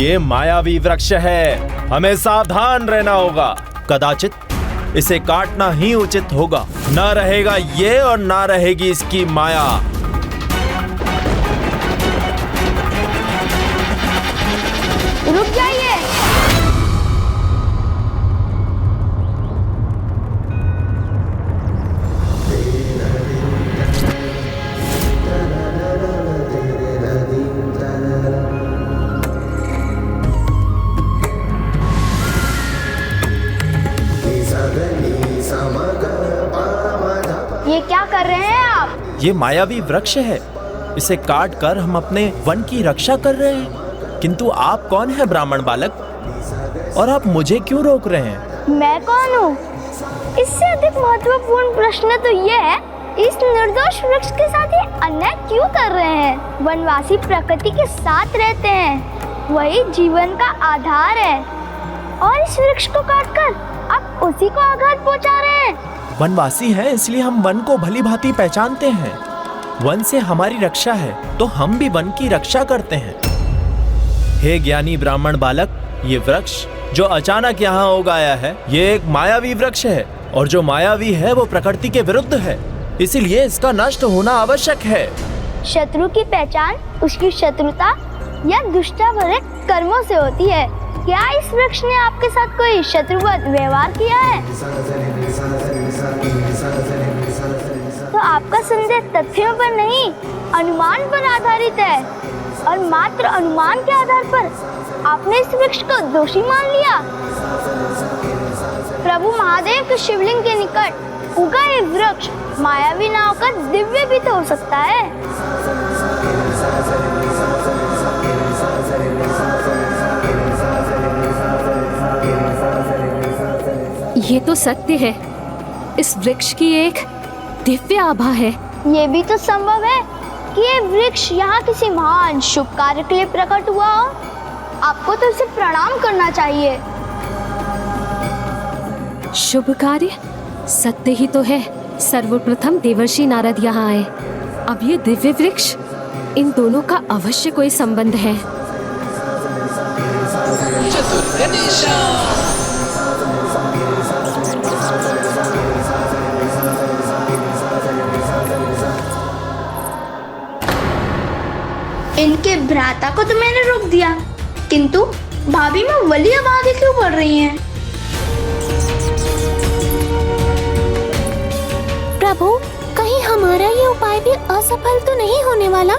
ये मायावी वृक्ष है, हमें सावधान रहना होगा। कदाचित इसे काटना ही उचित होगा। न रहेगा ये और न रहेगी इसकी माया। रुक जाइए। ये क्या कर रहे हैं आप? ये मायावी वृक्ष है, इसे काट कर हम अपने वन की रक्षा कर रहे हैं। किंतु आप कौन है ब्राह्मण बालक, और आप मुझे क्यों रोक रहे हैं? मैं कौन हूँ? इससे अधिक महत्वपूर्ण प्रश्न तो ये है, इस निर्दोष वृक्ष के साथ ये अन्याय क्यों कर रहे हैं? वनवासी प्रकृति के साथ रहते हैं, वही जीवन का आधार है, और इस वृक्ष को काटकर आप उसी को आघात पहुँचा रहे हैं। वनवासी हैं, इसलिए हम वन को भली भांति पहचानते हैं। वन से हमारी रक्षा है, तो हम भी वन की रक्षा करते हैं। हे ज्ञानी ब्राह्मण बालक, ये वृक्ष जो अचानक यहाँ उगाया है, ये एक मायावी वृक्ष है, और जो मायावी है वो प्रकृति के विरुद्ध है, इसीलिए इसका नष्ट होना आवश्यक है। शत्रु की पहचान उसकी शत्रुता या दुष्टता भरे कर्मों से होती है। क्या इस वृक्ष ने आपके साथ कोई शत्रुवत व्यवहार किया है? तो आपका संदेह तथ्यों पर नहीं, अनुमान पर आधारित है, और मात्र अनुमान के आधार पर आपने इस वृक्ष को दोषी मान लिया। प्रभु महादेव के शिवलिंग के निकट उगा ये वृक्ष मायावी ना होकर दिव्य भी तो हो सकता है। ये तो सत्य है, इस वृक्ष की एक दिव्य आभा है। ये भी तो संभव है कि ये वृक्ष यहाँ किसी महान शुभ कार्य के लिए प्रकट हुआ हो। आपको तो इसे प्रणाम करना चाहिए। शुभ कार्य? सत्य ही तो है। सर्वप्रथम देवर्षि नारद यहाँ आए, अब ये दिव्य वृक्ष, इन दोनों का अवश्य कोई संबंध है। इनके भ्राता को तो मैंने रोक दिया, किंतु भाभी में वली अब आगे क्यों बढ़ रही हैं? प्रभु, कहीं हमारा ये उपाय भी असफल तो नहीं होने वाला?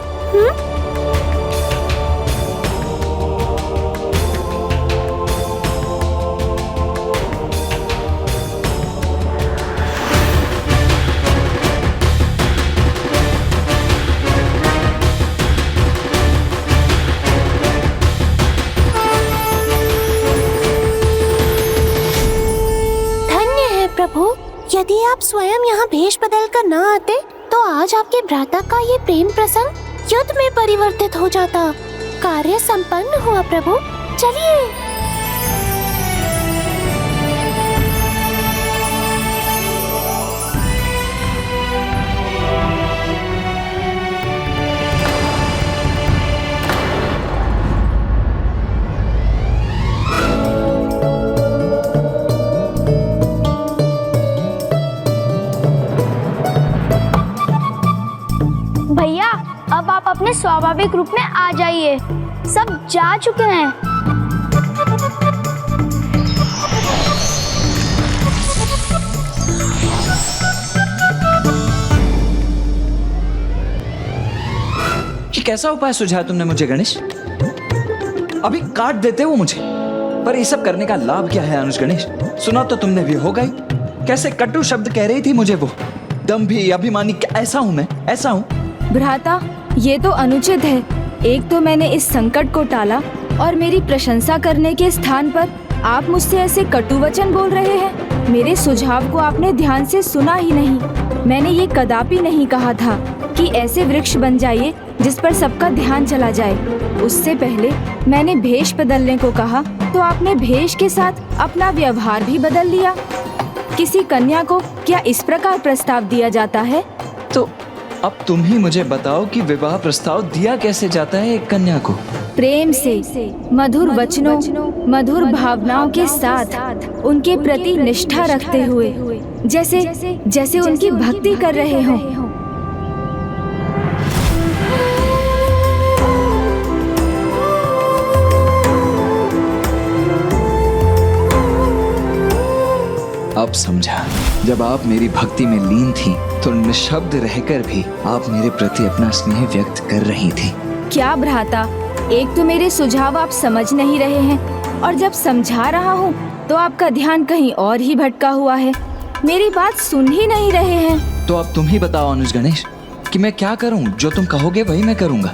प्रभु, यदि आप स्वयं यहाँ भेष बदल कर न आते तो आज आपके भ्राता का ये प्रेम प्रसंग युद्ध में परिवर्तित हो जाता। कार्य संपन्न हुआ प्रभु, चलिए। अब आप अपने स्वाभाविक रूप में आ जाइए, सब जा चुके हैं। ये कैसा उपाय सुझाया तुमने मुझे गणेश? अभी काट देते वो मुझे, पर ये सब करने का लाभ क्या है अनुज गणेश? सुना तो तुमने भी होगा ही, कैसे कटु शब्द कह रही थी मुझे वो। दंभी, अभिमानी, ऐसा हूँ मैं, ऐसा हूँ। भ्राता, ये तो अनुचित है। एक तो मैंने इस संकट को टाला, और मेरी प्रशंसा करने के स्थान पर आप मुझसे ऐसे कटु वचन बोल रहे हैं। मेरे सुझाव को आपने ध्यान से सुना ही नहीं। मैंने ये कदापि नहीं कहा था कि ऐसे वृक्ष बन जाइए जिस पर सबका ध्यान चला जाए। उससे पहले मैंने भेष बदलने को कहा तो आपने भेष के साथ अपना व्यवहार भी बदल लिया। किसी कन्या को क्या इस प्रकार प्रस्ताव दिया जाता है? अब तुम ही मुझे बताओ कि विवाह प्रस्ताव दिया कैसे जाता है एक कन्या को? प्रेम से, मधुर वचनों, मधुर भावनाओं के साथ, उनके प्रति निष्ठा रखते हुए, जैसे जैसे उनकी भक्ति कर रहे हों। अब समझा। जब आप मेरी भक्ति में लीन थी तो निशब्द रहकर भी आप मेरे प्रति अपना स्नेह व्यक्त कर रही थी। क्या भ्राता, एक तो मेरे सुझाव आप समझ नहीं रहे हैं, और जब समझा रहा हूँ तो आपका ध्यान कहीं और ही भटका हुआ है, मेरी बात सुन ही नहीं रहे हैं। तो अब तुम ही बताओ अनुज गणेश कि मैं क्या करूं? जो तुम कहोगे वही मैं करूंगा।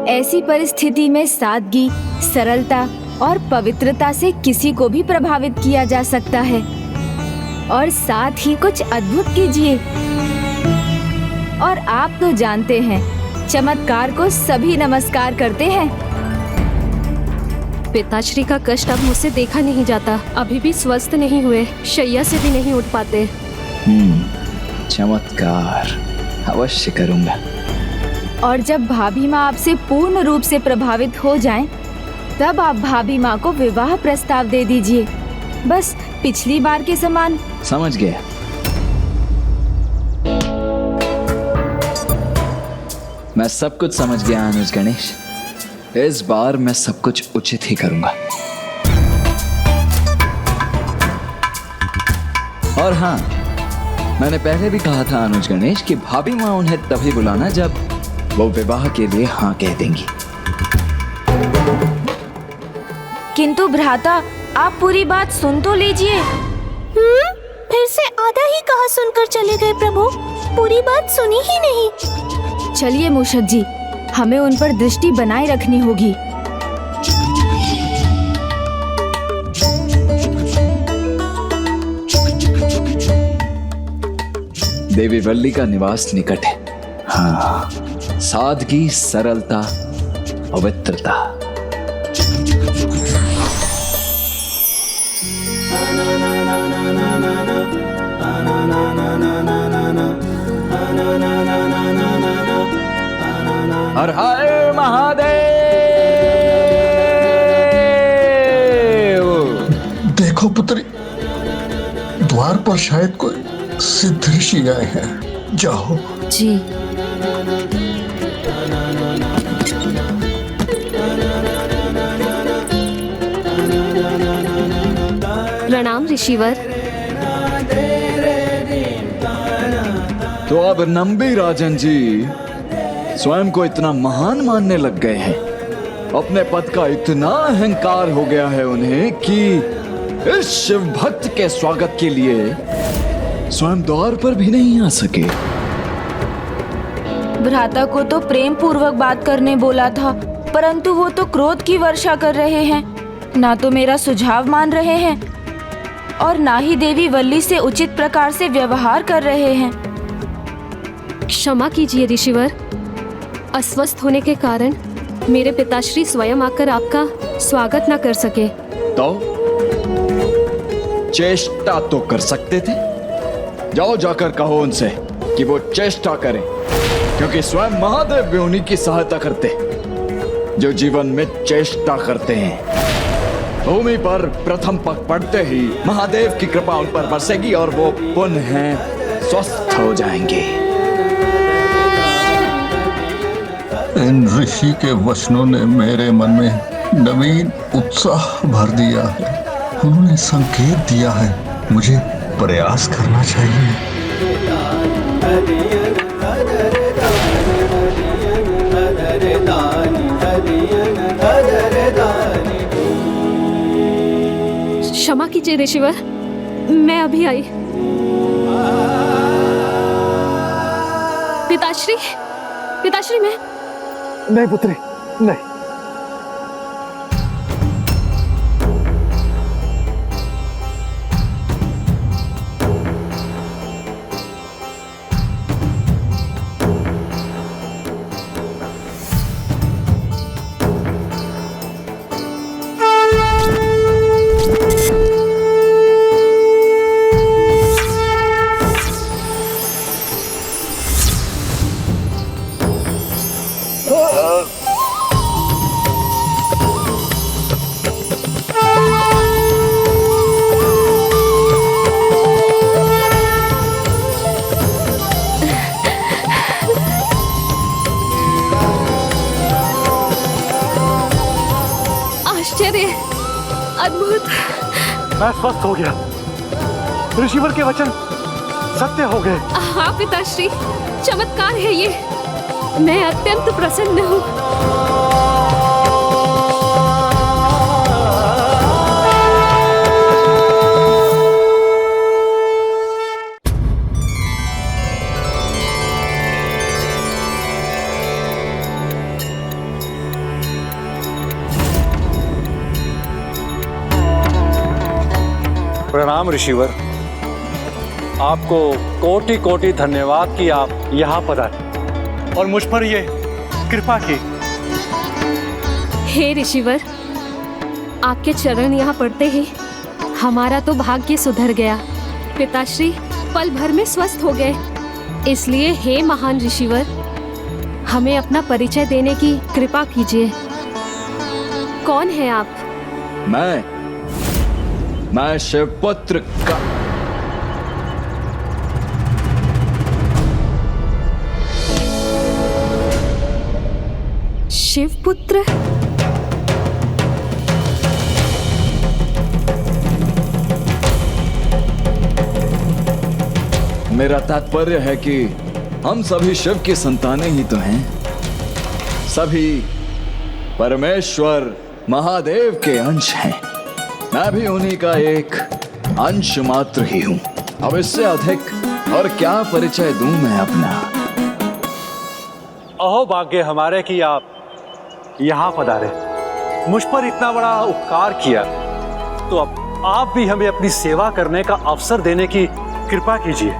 ऐसी परिस्थिति में सादगी, सरलता और पवित्रता से किसी को भी प्रभावित किया जा सकता है, और साथ ही कुछ अद्भुत कीजिए। और आप तो जानते हैं, चमत्कार को सभी नमस्कार करते हैं। पिताश्री का कष्ट अब मुझसे देखा नहीं जाता। अभी भी स्वस्थ नहीं हुए, शैया से भी नहीं उठ पाते। चमत्कार अवश्य करूंगा। और जब भाभी माँ आपसे पूर्ण रूप से प्रभावित हो जाएं, तब आप भाभी माँ को विवाह प्रस्ताव दे दीजिए, बस पिछली बार के समान। समझ गया। मैं सब कुछ समझ गया अनुज गणेश। इस बार मैं सब कुछ उचित ही करूंगा। और हाँ, मैंने पहले भी कहा था अनुज गणेश कि भाभी माँ उन्हें तभी बुलाना जब वो विवाह के लिए हाँ कह देंगी। किंतु भ्राता, आप पूरी बात सुन तो लीजिए। फिर से आधा ही कहा सुनकर चले गए प्रभु, पूरी बात सुनी ही नहीं। चलिए मूषक जी, हमें उन पर दृष्टि बनाए रखनी होगी। देवी वल्ली का निवास निकट है। हाँ, सादगी, सरलता, पवित्रता। हर हर महादेव। देखो पुत्री, द्वार पर शायद कोई सिद्ध ऋषि आए हैं, जाओ। जी। प्रणाम ऋषिवर। तो अब नंबी राजन जी स्वयं को इतना महान मानने लग गए हैं। अपने पद का इतना अहंकार हो गया है उन्हें कि इस शिव भक्त के स्वागत के लिए स्वयं द्वार पर भी नहीं आ सके। भ्राता को तो प्रेम पूर्वक बात करने बोला था, परंतु वो तो क्रोध की वर्षा कर रहे हैं। ना तो मेरा सुझाव मान रहे हैं और ना ही देवी वल्ली से उचित प्रकार से व्यवहार कर रहे हैं। क्षमा कीजिए ऋषिवर, अस्वस्थ होने के कारण मेरे पिताश्री स्वयं आकर आपका स्वागत न कर सके। तो चेष्टा तो कर सकते थे। जाओ जाकर कहो उनसे कि वो चेष्टा करें, क्योंकि स्वयं महादेव भी उन्हीं की सहायता करते जो जीवन में चेष्टा करते हैं। भूमि पर प्रथम पग पड़ते ही महादेव की कृपा उन पर बरसेगी और वो पुनः स्वस्थ हो जाएंगे। इन ऋषि के वचनों ने मेरे मन में नवीन उत्साह भर दिया है। उन्होंने संकेत दिया है मुझे प्रयास करना चाहिए। क्षमा कीजिए ऋषिवर, मैं अभी आई। पिताश्री, पिताश्री, मैं नहीं पुत्री, नहीं। आश्चर्य, अद्भुत। मैं स्वस्थ हो गया। ऋषिवर के वचन सत्य हो गए। हाँ पिताश्री, चमत्कार है ये। मैं अत्यंत प्रसन्न हूँ। प्रणाम ऋषिवर, आपको कोटि कोटि धन्यवाद कि आप यहाँ पधारे और मुझ पर ये कृपा की। हे ऋषिवर, आपके चरण यहाँ पड़ते ही हमारा तो भाग्य सुधर गया। पिताश्री पल भर में स्वस्थ हो गए। इसलिए हे महान ऋषिवर, हमें अपना परिचय देने की कृपा कीजिए। कौन है आप? मैं शिवपुत्र का शिवपुत्र? मेरा तात्पर्य है कि हम सभी शिव की संतानें ही तो हैं। सभी परमेश्वर महादेव के अंश हैं। मैं भी उन्हीं का एक अंश मात्र ही हूं। अब इससे अधिक और क्या परिचय दूं मैं अपना। अहो भाग्य हमारे कि आप यहाँ पधारे, मुझ पर इतना बड़ा उपकार किया, तो अब आप भी हमें अपनी सेवा करने का अवसर देने की कृपा कीजिए।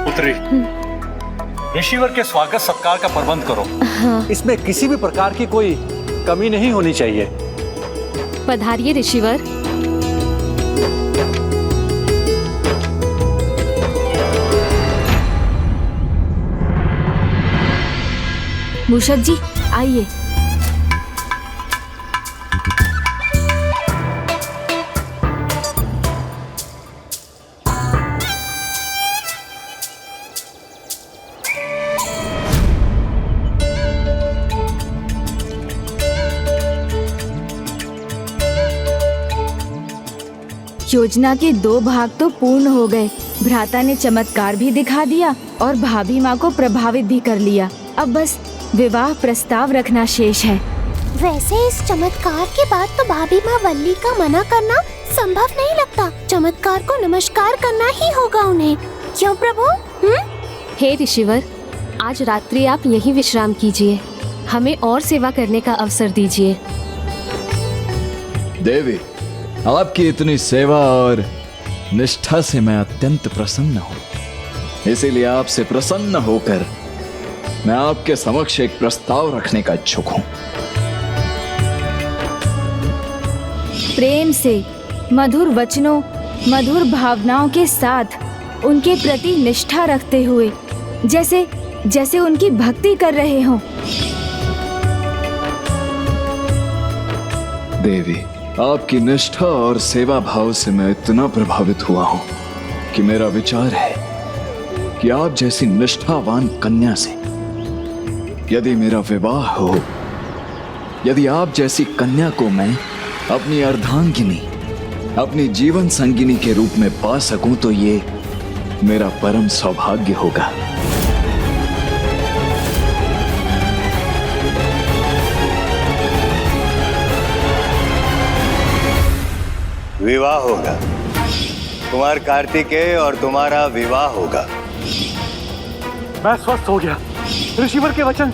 पुत्री, ऋषिवर के स्वागत सत्कार का प्रबंध करो। इसमें किसी भी प्रकार की कोई कमी नहीं होनी चाहिए। पधारिए ऋषिवर। मूषक जी आइए। योजना के 2 भाग तो पूर्ण हो गए। भ्राता ने चमत्कार भी दिखा दिया और भाभी माँ को प्रभावित भी कर लिया। अब बस विवाह प्रस्ताव रखना शेष है। वैसे इस चमत्कार के बाद तो भाभी माँ वल्ली का मना करना संभव नहीं लगता। चमत्कार को नमस्कार करना ही होगा उन्हें। क्यों प्रभु? हे ऋषिवर, आज रात्रि आप यहीं विश्राम कीजिए। हमें और सेवा करने का अवसर दीजिए। देवी, आपकी इतनी सेवा और निष्ठा से मैं अत्यंत प्रसन्न हूँ। इसीलिए आपसे प्रसन्न होकर मैं आपके समक्ष एक प्रस्ताव रखने का इच्छुक हूँ। प्रेम से, मधुर वचनों, मधुर भावनाओं के साथ उनके प्रति निष्ठा रखते हुए, जैसे जैसे उनकी भक्ति कर रहे हों। देवी, आपकी निष्ठा और सेवा भाव से मैं इतना प्रभावित हुआ हूँ कि मेरा विचार है कि आप जैसी निष्ठावान कन्या से यदि मेरा विवाह हो, यदि आप जैसी कन्या को मैं अपनी अर्धांगिनी, अपनी जीवन संगिनी के रूप में पा सकूं, तो ये मेरा परम सौभाग्य होगा। विवाह होगा, कुमार कार्तिकेय और तुम्हारा विवाह होगा। मैं स्वस्थ हो गया। ऋषिवर के वचन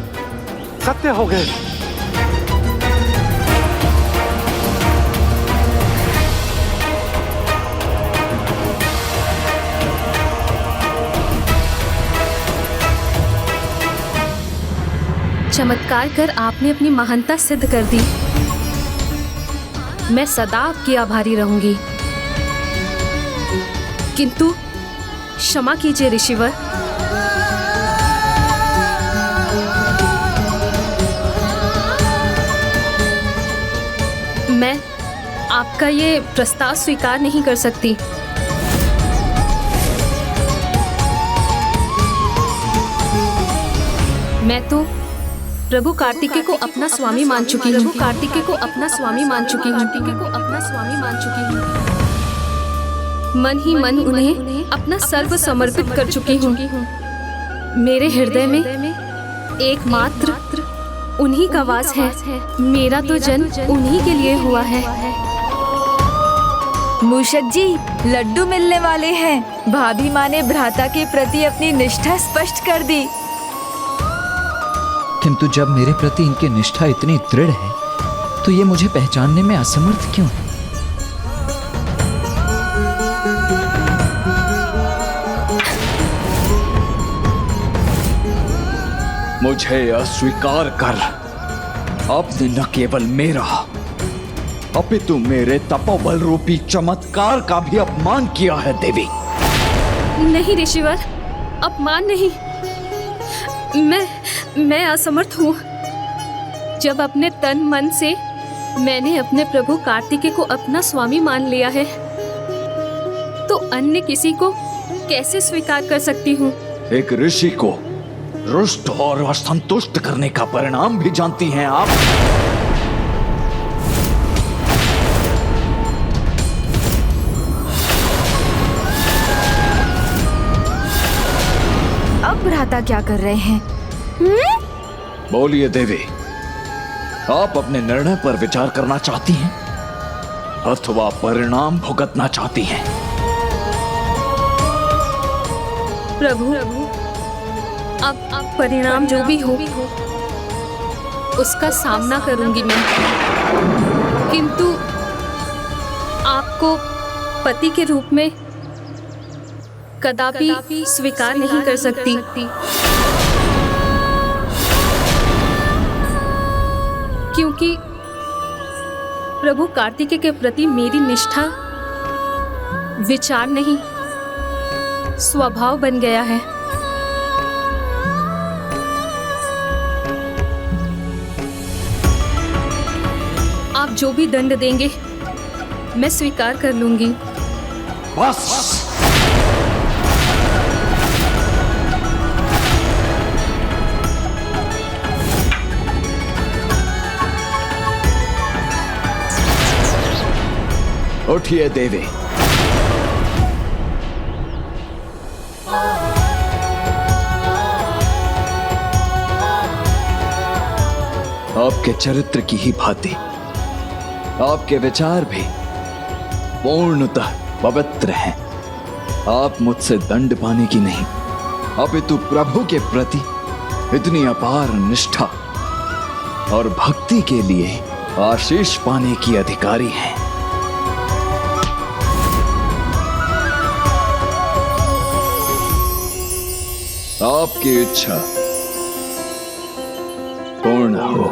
सत्य हो गए। चमत्कार कर आपने अपनी महानता सिद्ध कर दी। मैं सदा आपकी आभारी रहूंगी। किंतु क्षमा कीजिए ऋषिवर, मैं आपका ये प्रस्ताव स्वीकार नहीं कर सकती। प्रभु कार्तिकेय को अपना स्वामी मान चुकी हूँ। कार्तिकेय को अपना स्वामी मान चुकी हूँ। कार्तिकेय को अपना स्वामी मान चुकी हूँ। मन ही मन उन्हें अपना सर्व समर्पित कर चुकी हूँ। मेरे हृदय में एकमात्र उन्हीं का वास है। मेरा तो जन्म उन्हीं के लिए हुआ है। मूषक जी, लड्डू मिलने वाले हैं। भाभी माँ ने भ्राता के प्रति अपनी निष्ठा स्पष्ट कर दी। किंतु जब मेरे प्रति इनकी निष्ठा इतनी दृढ़ है तो ये मुझे पहचानने में असमर्थ क्यों है? मुझे अस्वीकार कर। आपने न केवल मेरा अपितु मेरे तपोबल रूपी चमत्कार का भी अपमान किया है देवी। नहीं ऋषिवर, अपमान नहीं। मैं असमर्थ हूँ। जब अपने तन मन से मैंने अपने प्रभु कार्तिकेय को अपना स्वामी मान लिया है तो अन्य किसी को कैसे स्वीकार कर सकती हूँ? एक ऋषि को रुष्ट और असंतुष्ट करने का परिणाम भी जानती हैं आप? अब भ्राता क्या कर रहे हैं? बोलिए देवी, आप अपने निर्णय पर विचार करना चाहती हैं अथवा परिणाम भुगतना चाहती हैं? प्रभु, अब परिणाम जो भी हो उसका सामना करूंगी मैं, किंतु आपको पति के रूप में कदापि स्वीकार नहीं कर सकती। क्योंकि प्रभु कार्तिकेय के प्रति मेरी निष्ठा विचार नहीं, स्वभाव बन गया है। आप जो भी दंड देंगे मैं स्वीकार कर लूंगी। बस उठिए देवी। आपके चरित्र की ही भांति आपके विचार भी पूर्णतः पवित्र हैं। आप मुझसे दंड पाने की नहीं अपितु प्रभु के प्रति इतनी अपार निष्ठा और भक्ति के लिए आशीष पाने की अधिकारी हैं। आपकी इच्छा पूर्ण हो।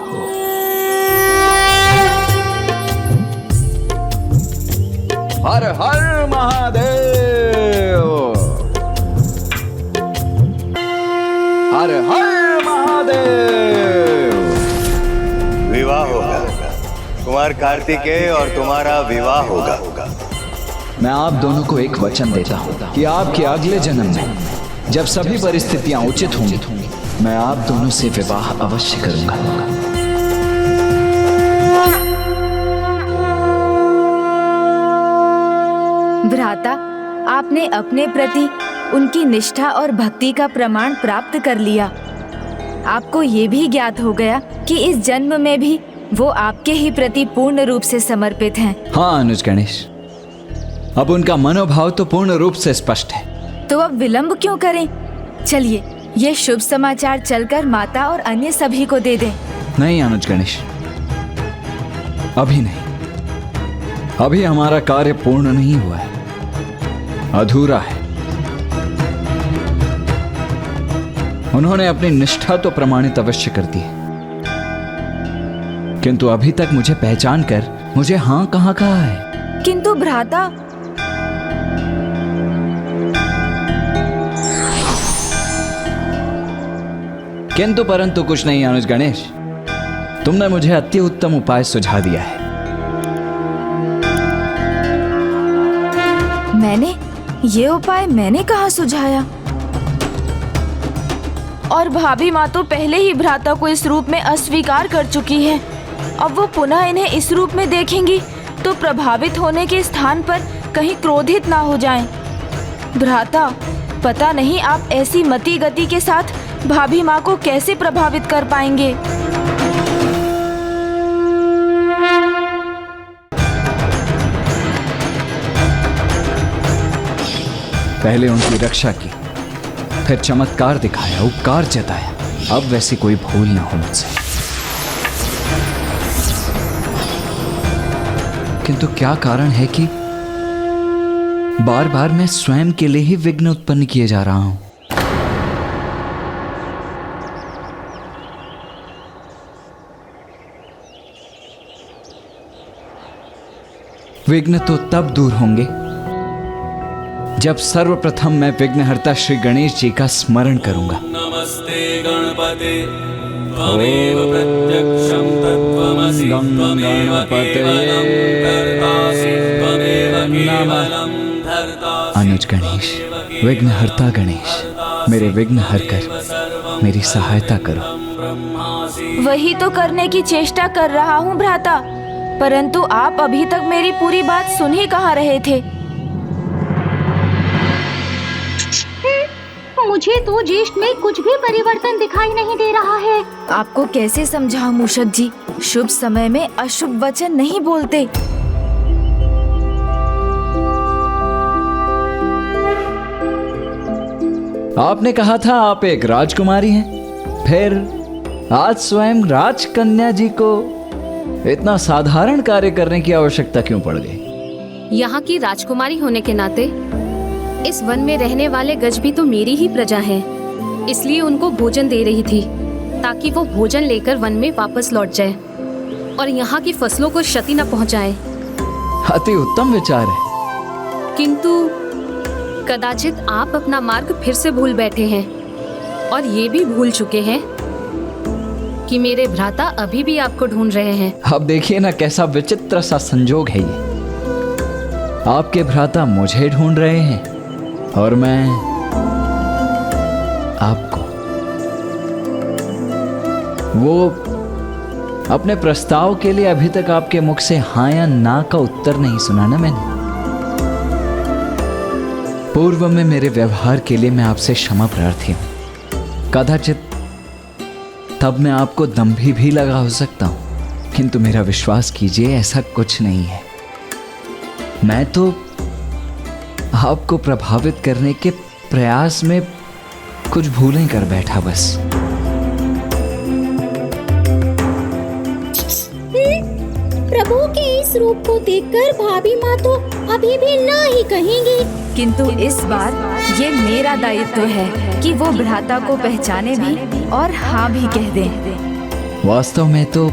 हर हर महादेव, हर हर महादेव। विवाह होगा, कुमार कार्तिकेय और तुम्हारा विवाह होगा। मैं आप दोनों को एक वचन देता हूँ कि आपके अगले जन्म में जब सभी परिस्थितियां उचित होंगी मैं आप दोनों से विवाह अवश्य करूंगा। भ्राता, आपने अपने प्रति उनकी निष्ठा और भक्ति का प्रमाण प्राप्त कर लिया। आपको ये भी ज्ञात हो गया कि इस जन्म में भी वो आपके ही प्रति पूर्ण रूप से समर्पित हैं। हाँ अनुज गणेश, अब उनका मनोभाव तो पूर्ण रूप से स्पष्ट है। तो अब विलंब क्यों करें? चलिए ये शुभ समाचार चलकर माता और अन्य सभी को दे दें। नहीं अनुज गणेश, अभी नहीं। अभी हमारा कार्य पूर्ण नहीं हुआ है, अधूरा है। उन्होंने अपनी निष्ठा तो प्रमाणित अवश्य कर दी है, किंतु अभी तक मुझे पहचान कर मुझे हाँ कहाँ कहा है। किंतु भ्राता, किंतु परंतु कुछ नहीं अनुज गणेश, तुमने मुझे अति उत्तम उपाय सुझा दिया है। ये उपाय मैंने कहाँ सुझाया? और भाभी माँ तो पहले ही भ्राता को इस रूप में अस्वीकार कर चुकी है। अब वो पुनः इन्हें इस रूप में देखेंगी तो प्रभावित होने के स्थान पर कहीं क्रोधित ना हो जाएं। भ्राता, पता नहीं आप ऐसी मति गति के साथ भाभी माँ को कैसे प्रभावित कर पाएंगे। पहले उनकी रक्षा की, फिर चमत्कार दिखाया, उपकार जताया। अब वैसी कोई भूल ना हो मुझसे। किंतु क्या कारण है कि बार बार मैं स्वयं के लिए ही विघ्न उत्पन्न किए जा रहा हूं? विघ्न तो तब दूर होंगे जब सर्वप्रथम मैं विघ्नहर्ता श्री गणेश जी का स्मरण करूंगा। नमस्ते गणपते त्वमेव प्रत्यक्षं तत्त्वमसि त्वमेव केवलं कर्तासि त्वमेव केवलं धर्तासि। अनुज गणेश, विघ्नहर्ता गणेश, मेरे विघ्न हर कर मेरी सहायता करो। वही तो करने की चेष्टा कर रहा हूँ भ्राता, परंतु आप अभी तक मेरी पूरी बात सुन ही कहाँ रहे थे। मुझे तो ज्येष्ठ में कुछ भी परिवर्तन दिखाई नहीं दे रहा है। आपको कैसे समझाऊं मूषक जी, शुभ समय में अशुभ वचन नहीं बोलते। आपने कहा था आप एक राजकुमारी हैं, फिर आज स्वयं राजकन्या जी को इतना साधारण कार्य करने की आवश्यकता क्यों पड़ गई? यहाँ की राजकुमारी होने के नाते इस वन में रहने वाले गज भी तो मेरी ही प्रजा हैं, इसलिए उनको भोजन दे रही थी ताकि वो भोजन लेकर वन में वापस लौट जाए और यहाँ की फसलों को क्षति न पहुँचाए। अति उत्तम विचार है। किंतु कदाचित आप अपना मार्ग फिर से भूल बैठे हैं और ये भी भूल चुके हैं कि मेरे भ्राता अभी भी आपको ढूंढ रहे हैं। अब देखिए ना कैसा विचित्र सा संजोग है ये। आपके भ्राता मुझे ढूंढ रहे हैं और मैं आपको। वो अपने प्रस्ताव के लिए अभी तक आपके मुख से हाँ या ना का उत्तर नहीं सुना ना मैंने। पूर्व में मेरे व्यवहार के लिए मैं आपसे क्षमा प्रार्थी हूं। कदाचित तब मैं आपको दंभी भी लगा हो सकता हूं, किंतु मेरा विश्वास कीजिए ऐसा कुछ नहीं है। मैं तो आपको प्रभावित करने के प्रयास में कुछ भूलें कर बैठा बस। प्रभु के इस रूप को देखकर भाभी माँ तो अभी भी ना ही कहेंगी, किंतु इस बार ये मेरा दायित्व है कि वो भ्राता को पहचाने भी और हाँ भी कह दें। वास्तव में तो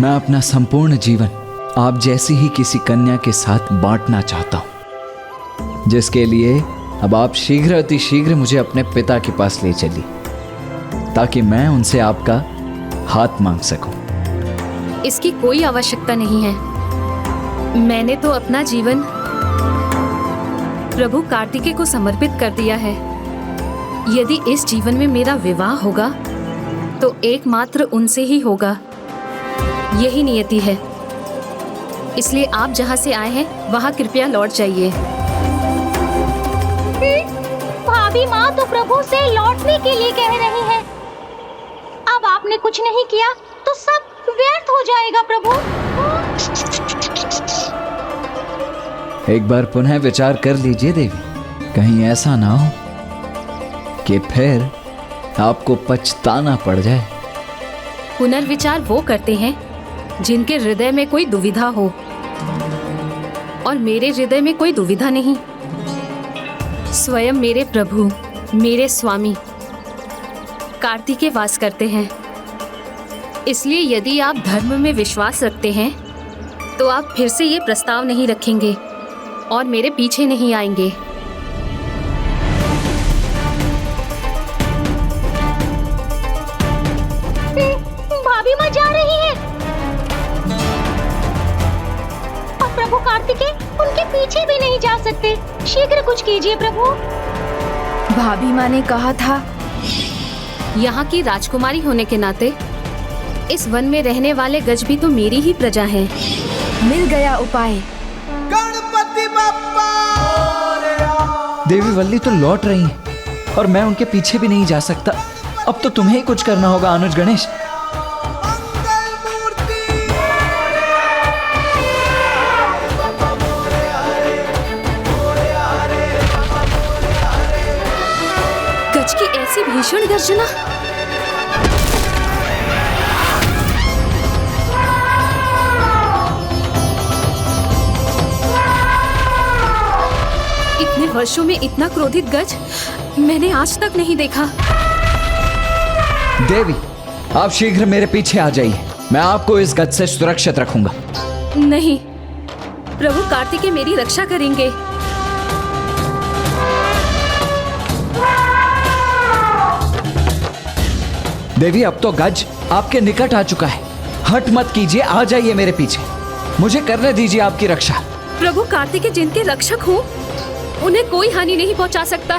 मैं अपना संपूर्ण जीवन आप जैसी ही किसी कन्या के साथ बांटना चाहता हूं, जिसके लिए अब आप शीघ्र अति शीघ्र मुझे अपने पिता के पास ले चली ताकि मैं उनसे आपका हाथ मांग सकूं। इसकी कोई आवश्यकता नहीं है। मैंने तो अपना जीवन प्रभु कार्तिकेय को समर्पित कर दिया है। यदि इस जीवन में मेरा विवाह होगा तो एकमात्र उनसे ही होगा, यही नियति है। इसलिए आप जहाँ से आए हैं वहाँ कृपया लौट जाइए। भाभी माँ तो प्रभु से लौटने के लिए कह रही है। अब आपने कुछ नहीं किया तो सब व्यर्थ हो जाएगा प्रभु। एक बार पुनः विचार कर लीजिए देवी, कहीं ऐसा ना हो कि फिर आपको पछताना पड़ जाए। पुनर्विचार वो करते हैं जिनके हृदय में कोई दुविधा हो, और मेरे हृदय में कोई दुविधा नहीं। स्वयं मेरे प्रभु, मेरे स्वामी कार्तिकेय वास करते हैं। इसलिए यदि आप धर्म में विश्वास रखते हैं तो आप फिर से ये प्रस्ताव नहीं रखेंगे और मेरे पीछे नहीं आएंगे। भाभी माँ जा रही है और प्रभु कार्तिकेय उनके पीछे भी नहीं जा सकते। शीघ्र कुछ कीजिए प्रभु। भाभी माँ ने कहा था यहाँ की राजकुमारी होने के नाते इस वन में रहने वाले गज भी तो मेरी ही प्रजा हैं। मिल गया उपाय। देवी वल्ली तो लौट रही हैं और मैं उनके पीछे भी नहीं जा सकता। अब तो तुम्हें ही कुछ करना होगा अनुज गणेश। गज की ऐसी भीषण गर्जना। इतने वर्षों में इतना क्रोधित गज मैंने आज तक नहीं देखा। देवी, आप शीघ्र मेरे पीछे आ जाइए। मैं आपको इस गज से सुरक्षित रखूंगा। नहीं, प्रभु कार्तिकेय मेरी रक्षा करेंगे। देवी, अब तो गज आपके निकट आ चुका है। हट मत कीजिए, आ जाइए मेरे पीछे। मुझे करने दीजिए आपकी रक्षा। प्रभु कार्तिकेय जिनके रक्षक हो, उन्हें कोई हानि नहीं पहुंचा सकता।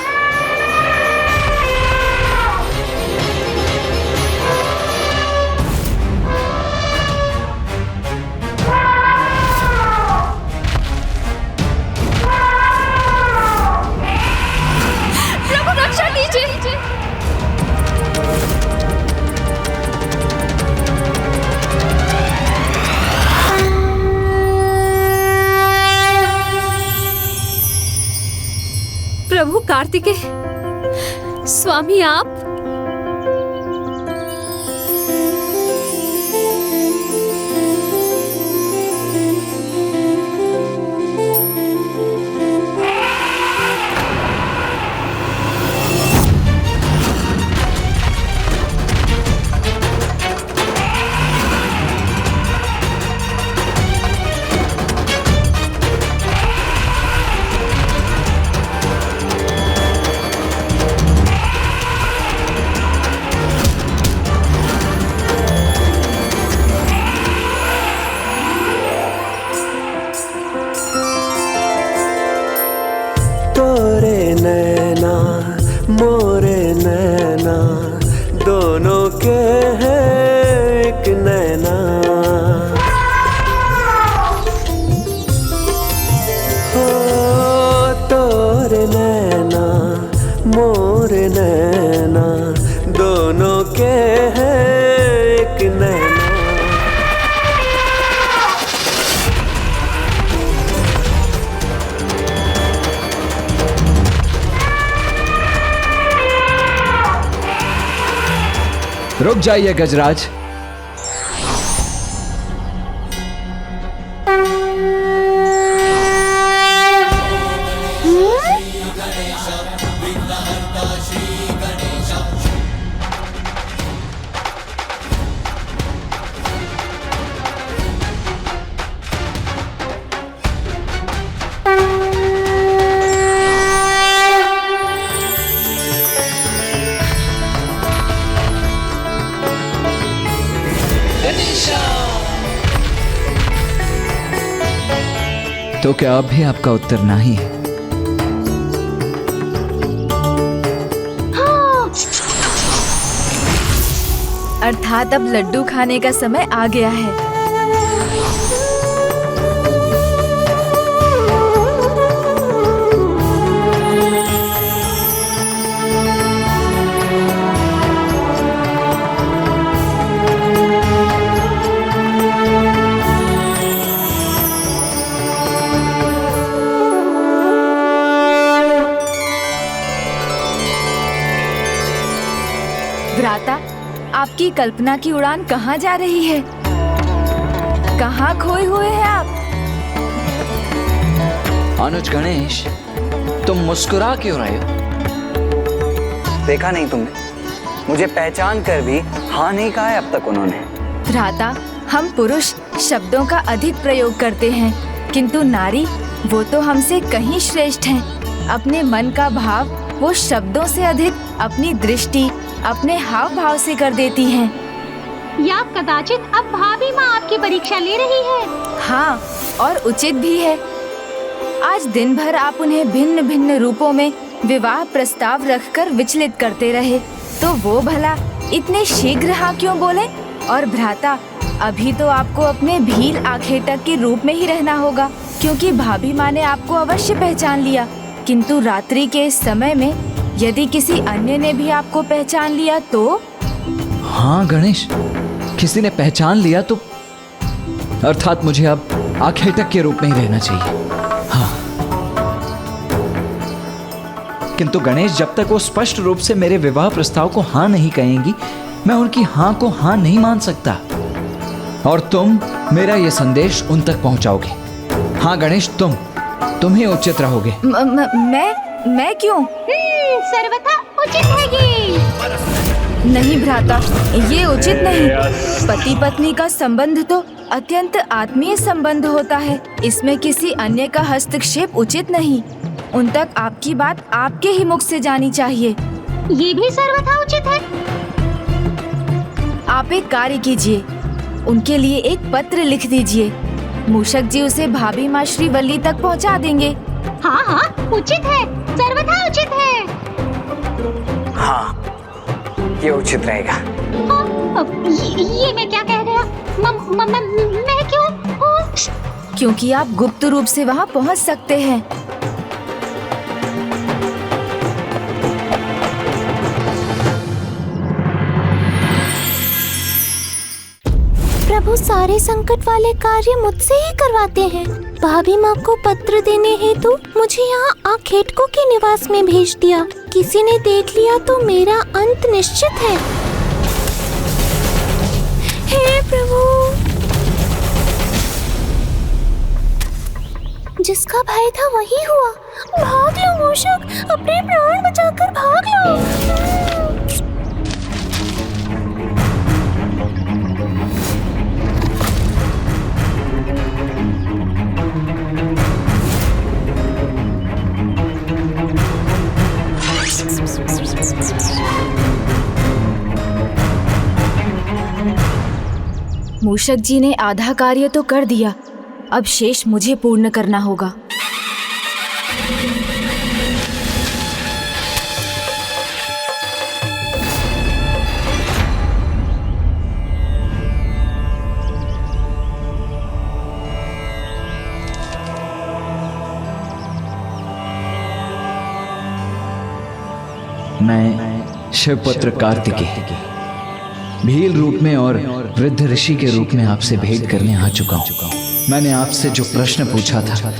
प्रभु रक्षा कीजिए। प्रभु कार्तिकेय, स्वामी आप। मोरे नैना दोनों के हैं एक नैना। हो तोरे नैना मोरे नैना दोनों के हैं एक नैना। रुक जाइए गजराज। तो क्या अब भी आपका उत्तर नहीं है? अर्थात अब लड्डू खाने का समय आ गया है। भ्राता, आपकी कल्पना की उड़ान कहाँ जा रही है? कहाँ खोए हुए हैं आप? अनुज गणेश, तुम मुस्कुरा क्यों रहे हो? देखा नहीं तुमने? मुझे पहचान कर भी हाँ नहीं कहा है अब तक उन्होंने। भ्राता, हम पुरुष शब्दों का अधिक प्रयोग करते हैं, किंतु नारी वो तो हमसे कहीं श्रेष्ठ हैं। अपने मन का भाव वो शब्दों से अधिक अपनी दृष्टि, अपने हाव भाव से कर देती हैं। या कदाचित अब भाभी माँ आपकी परीक्षा ले रही है। हाँ, और उचित भी है। आज दिन भर आप उन्हें भिन्न भिन्न रूपों में विवाह प्रस्ताव रखकर विचलित करते रहे, तो वो भला इतने शीघ्र हाँ क्यों बोले? और भ्राता, अभी तो आपको अपने भील आखेटक के रूप में ही रहना होगा, क्योंकि भाभी माँ ने आपको अवश्य पहचान लिया। किंतु रात्रि के इस समय में यदि किसी अन्य ने भी आपको पहचान लिया तो? हाँ गणेश, किसी ने पहचान लिया तो अर्थात मुझे अब आखेटक के रूप में ही रहना चाहिए। हाँ, किंतु गणेश, जब तक वो स्पष्ट रूप से मेरे विवाह प्रस्ताव को हाँ नहीं कहेंगी, मैं उनकी हाँ को हाँ नहीं मान सकता। और तुम मेरा ये संदेश उन तक पहुंचाओगे। हाँ गणेश, तुम ही उचित रहोगे। मैं क्यों? सर्वथा उचित है ये। नहीं भ्राता, ये उचित नहीं। पति पत्नी का संबंध तो अत्यंत आत्मीय संबंध होता है, इसमें किसी अन्य का हस्तक्षेप उचित नहीं। उन तक आपकी बात आपके ही मुख से जानी चाहिए। ये भी सर्वथा उचित है। आप एक कार्य कीजिए, उनके लिए एक पत्र लिख दीजिए। मूषक जी उसे भाभी माँ श्री वल्ली तक पहुँचा देंगे। हाँ हाँ, उचित है, सर्वथा उचित है। हाँ, ये उचित रहेगा। हाँ, ये मैं क्या कह रहा? मैं क्यों? क्योंकि आप गुप्त रूप से वहाँ पहुँच सकते हैं। प्रभु सारे संकट वाले कार्य मुझसे ही करवाते हैं। भाभी माँ को पत्र देने हेतु मुझे यहाँ आखेटकों के निवास में भेज दिया। किसी ने देख लिया तो मेरा अंत निश्चित है। हे प्रभु, जिसका भय था वही हुआ। भाग लो मूषक, अपने प्राण बचाकर भाग लो। मूषक जी ने आधा कार्य तो कर दिया, अब शेष मुझे पूर्ण करना होगा। मैं शिवपुत्र कार्तिकेय भील रूप में और वृद्ध ऋषि के रूप में आपसे भेंट करने आ चुका हूँ। मैंने आपसे जो प्रश्न पूछा था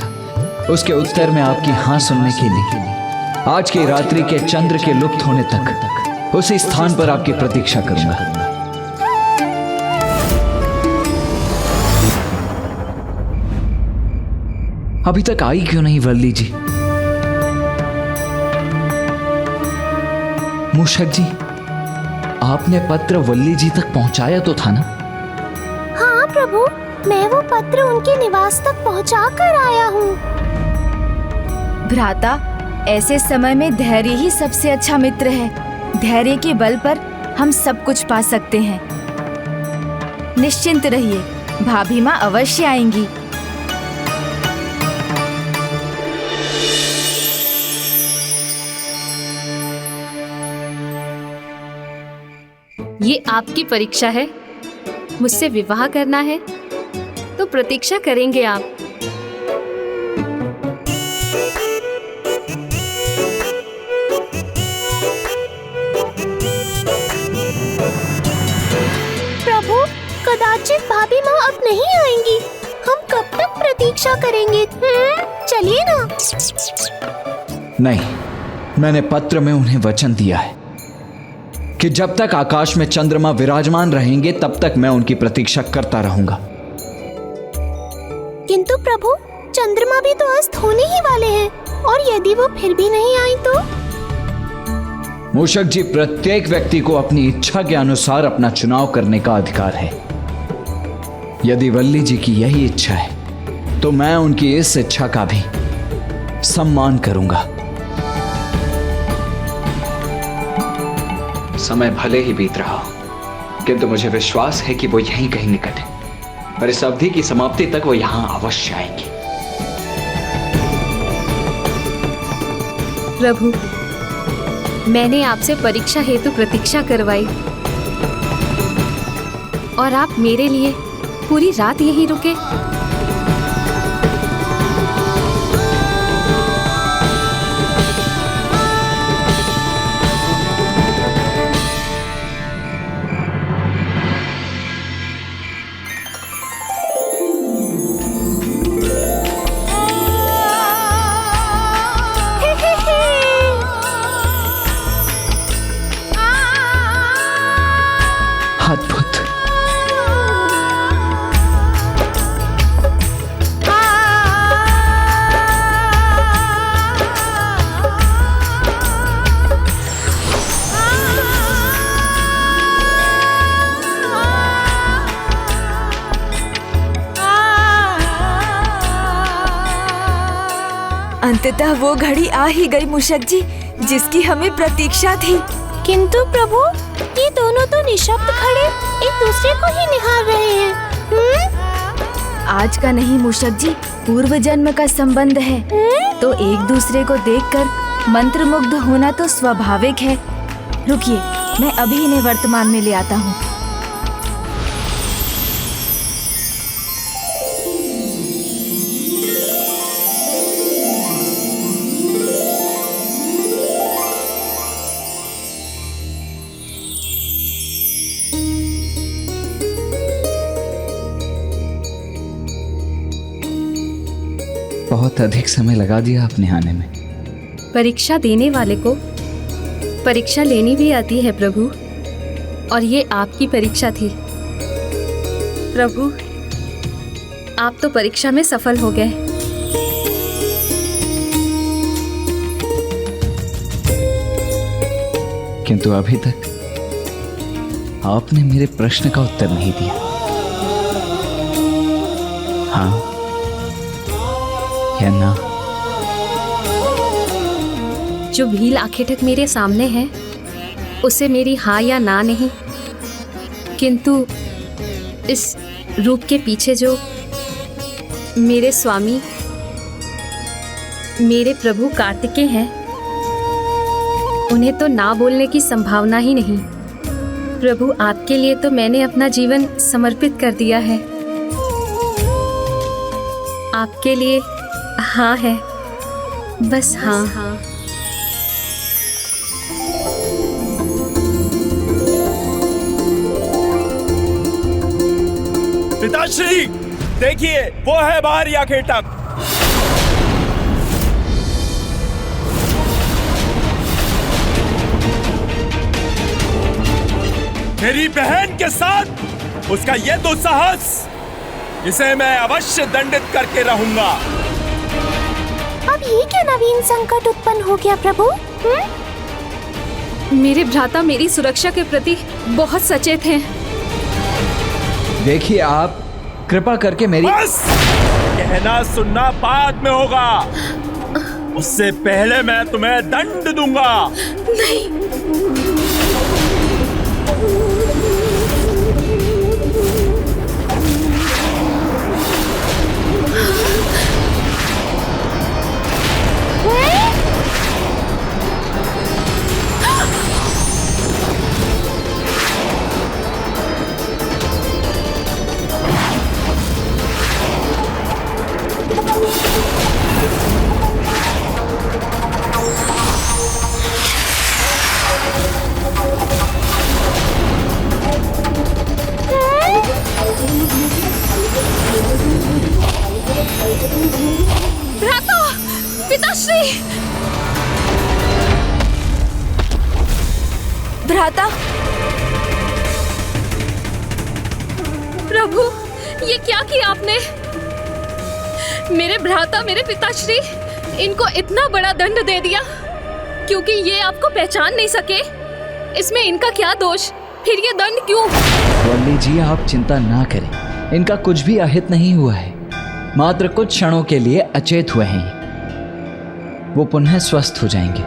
उसके उत्तर में आपकी हाँ सुनने के लिए आज की रात्रि के चंद्र के लुप्त होने तक उसी स्थान पर आपकी प्रतीक्षा करूंगा। अभी तक आई क्यों नहीं वल्ली जी? मूषक जी, आपने पत्र वल्ली जी तक पहुंचाया तो था ना? हाँ प्रभु, मैं वो पत्र उनके निवास तक पहुंचा कर आया हूँ। भ्राता, ऐसे समय में धैर्य ही सबसे अच्छा मित्र है। धैर्य के बल पर हम सब कुछ पा सकते हैं। निश्चिंत रहिए, भाभी माँ अवश्य आएंगी। ये आपकी परीक्षा है। मुझसे विवाह करना है तो प्रतीक्षा करेंगे आप। प्रभु, कदाचित भाभी माँ अब नहीं आएंगी। हम कब तक प्रतीक्षा करेंगे? चलिए ना। नहीं, मैंने पत्र में उन्हें वचन दिया है कि जब तक आकाश में चंद्रमा विराजमान रहेंगे तब तक मैं उनकी प्रतीक्षा करता रहूंगा। किंतु प्रभु, चंद्रमा भी तो अस्त होने ही वाले हैं, और यदि वो फिर भी नहीं आई तो? मूषक जी, प्रत्येक व्यक्ति को अपनी इच्छा के अनुसार अपना चुनाव करने का अधिकार है। यदि वल्ली जी की यही इच्छा है तो मैं उनकी इस इच्छा का भी सम्मान करूंगा। समय भले ही बीत रहा हो, किंतु मुझे विश्वास है कि वो यहीं कहीं निकट है और इस अवधि की समाप्ति तक वो यहां अवश्य आएंगी। प्रभु, मैंने आपसे परीक्षा हेतु प्रतीक्षा करवाई और आप मेरे लिए पूरी रात यहीं रुके। अद्भुत। अंततः वो घड़ी आ ही गई मूषक जी, जिसकी हमें प्रतीक्षा थी। किंतु प्रभु, ये दोनों तो निशब्द खड़े एक दूसरे को ही निहार रहे हैं। आज का नहीं मूषक जी, पूर्व जन्म का संबंध है। तो एक दूसरे को देखकर मंत्रमुग्ध होना तो स्वाभाविक है। रुकिए, मैं अभी इन्हें वर्तमान में ले आता हूँ। बहुत अधिक समय लगा दिया आपने आने में। परीक्षा देने वाले को परीक्षा लेनी भी आती है प्रभु, और ये आपकी परीक्षा थी। प्रभु, आप तो परीक्षा में सफल हो गए। किंतु अभी तक आपने मेरे प्रश्न का उत्तर नहीं दिया। हाँ या ना? जो भील आखिर मेरे सामने है, उसे मेरी हाँ या ना नहीं, किंतु इस रूप के पीछे जो मेरे स्वामी, मेरे प्रभु कार्तिकेय हैं, उन्हें तो ना बोलने की संभावना ही नहीं। प्रभु, आपके लिए तो मैंने अपना जीवन समर्पित कर दिया है। आपके लिए हाँ है, बस हाँ। पिताश्री, देखिए वो है बाहर या खेटक। मेरी बहन के साथ उसका ये दुस्साहस, इसे मैं अवश्य दंडित करके रहूंगा। अब ये क्या नवीन संकट उत्पन्न हो गया प्रभु? मेरे भ्राता मेरी सुरक्षा के प्रति बहुत सचेत हैं। देखिए, आप कृपा करके मेरी बस! कहना सुनना बाद में होगा। उससे पहले मैं तुम्हें दंड दूंगा। नहीं। भ्राता, पिताश्री, भ्राता। प्रभु, ये क्या किया आपने? मेरे भ्राता, मेरे पिताश्री, इनको इतना बड़ा दंड दे दिया क्योंकि ये आपको पहचान नहीं सके। इसमें इनका क्या दोष? फिर ये दंड क्यों? वल्ली जी, आप चिंता ना करें, इनका कुछ भी अहित नहीं हुआ है। मात्र कुछ क्षणों के लिए अचेत हुए हैं, वो पुनः स्वस्थ हो जाएंगे।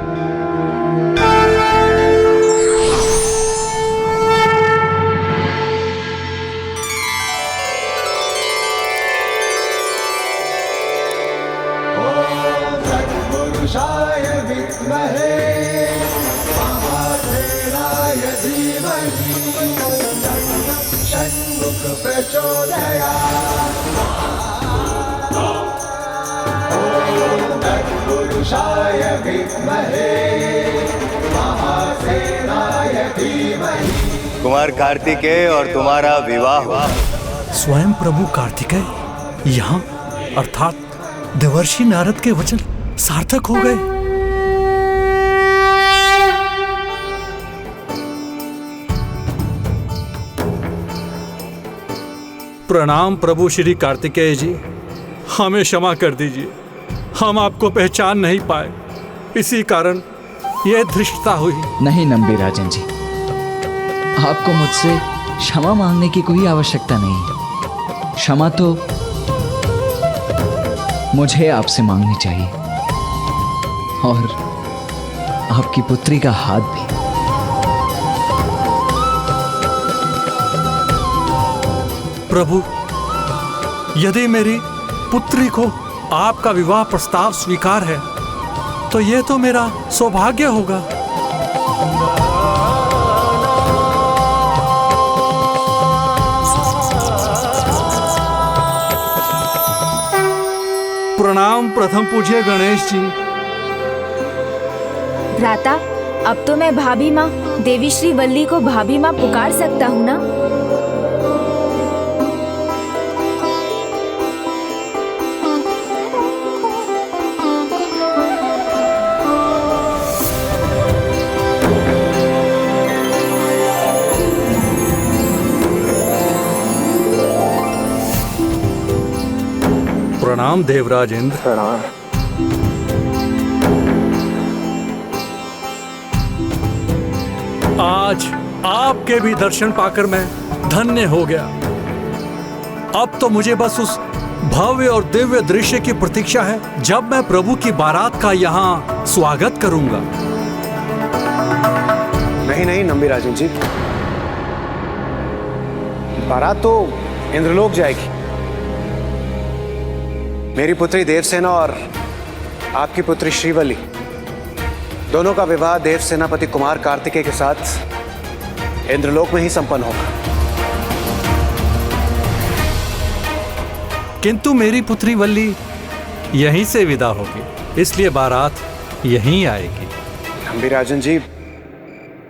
ओम सद्गुरुशाय विद्महे कुमार कार्तिकेय और तुम्हारा विवाह हुआ। स्वयं प्रभु कार्तिकेय यहाँ, अर्थात देवर्षि नारद के वचन सार्थक हो गए। प्रणाम प्रभु श्री कार्तिकेय जी, हमें क्षमा कर दीजिए, हम आपको पहचान नहीं पाए, इसी कारण यह धृष्टता हुई। नहीं नंबी राजन जी, आपको मुझसे क्षमा मांगने की कोई आवश्यकता नहीं। क्षमा तो मुझे आपसे मांगनी चाहिए, और आपकी पुत्री का हाथ भी। प्रभु, यदि मेरी पुत्री को आपका विवाह प्रस्ताव स्वीकार है तो यह तो मेरा सौभाग्य होगा। प्रणाम प्रथम पूज्य गणेश जी। भ्राता, अब तो मैं भाभी माँ देवी श्री वल्ली को भाभी माँ पुकार सकता हूँ ना? प्रणाम देवराज इंद्र। प्रणाम। आज आपके भी दर्शन पाकर मैं धन्य हो गया। अब तो मुझे बस उस भव्य और दिव्य दृश्य की प्रतीक्षा है जब मैं प्रभु की बारात का यहाँ स्वागत करूंगा। नहीं नहीं नंबी राजन जी, बारात तो इंद्रलोक जाएगी। मेरी पुत्री देवसेना और आपकी पुत्री श्रीवल्ली, दोनों का विवाह देव सेनापति कुमार कार्तिकेय के साथ इंद्रलोक में ही संपन्न होगा। किंतु मेरी पुत्री वल्ली यहीं से विदा होगी, इसलिए बारात यहीं आएगी। नंबी राजन जी,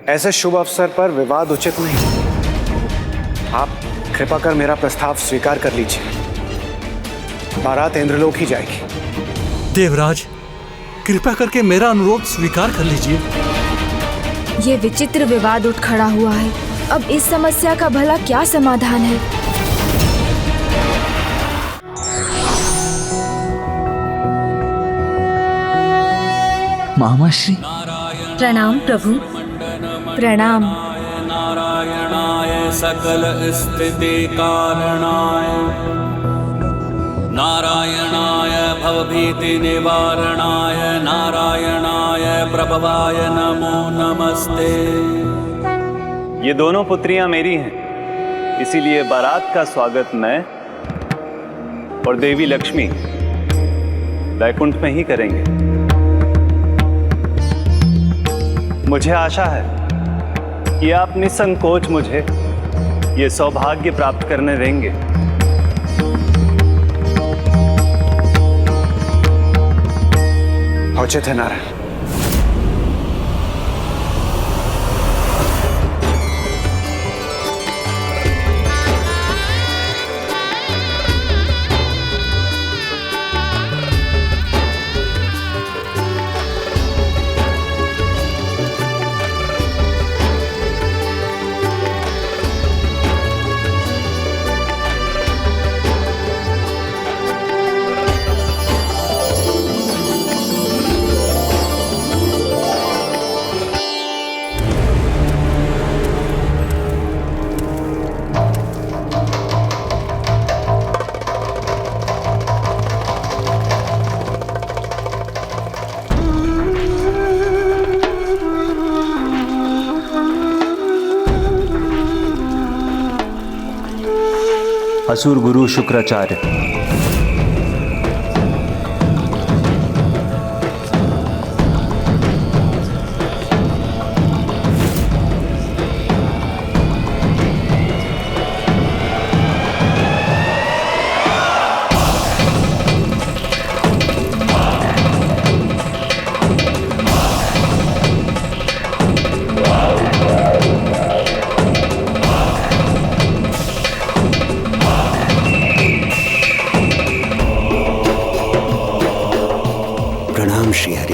ऐसे शुभ अवसर पर विवाद उचित नहीं। आप कृपा कर मेरा प्रस्ताव स्वीकार कर लीजिए, बारात इंद्रलोक ही जाएगी। देवराज, कृपया करके मेरा अनुरोध स्वीकार कर लीजिए। ये विचित्र विवाद उठ खड़ा हुआ है, अब इस समस्या का भला क्या समाधान है? मामाश्री। प्रणाम प्रभु। प्रणाम। नारायणाय सकल स्थिति कारणाय, नारायणाय भवभीति निवारणाय, नारायणाय प्रभवाय नमो नमस्ते। ये दोनों पुत्रियां मेरी हैं, इसीलिए बारात का स्वागत मैं और देवी लक्ष्मी वैकुंठ में ही करेंगे। मुझे आशा है कि आप निसंकोच मुझे ये सौभाग्य प्राप्त करने देंगे। उचित है नारायण। असुर गुरु शुक्राचार्य। श्री हरि।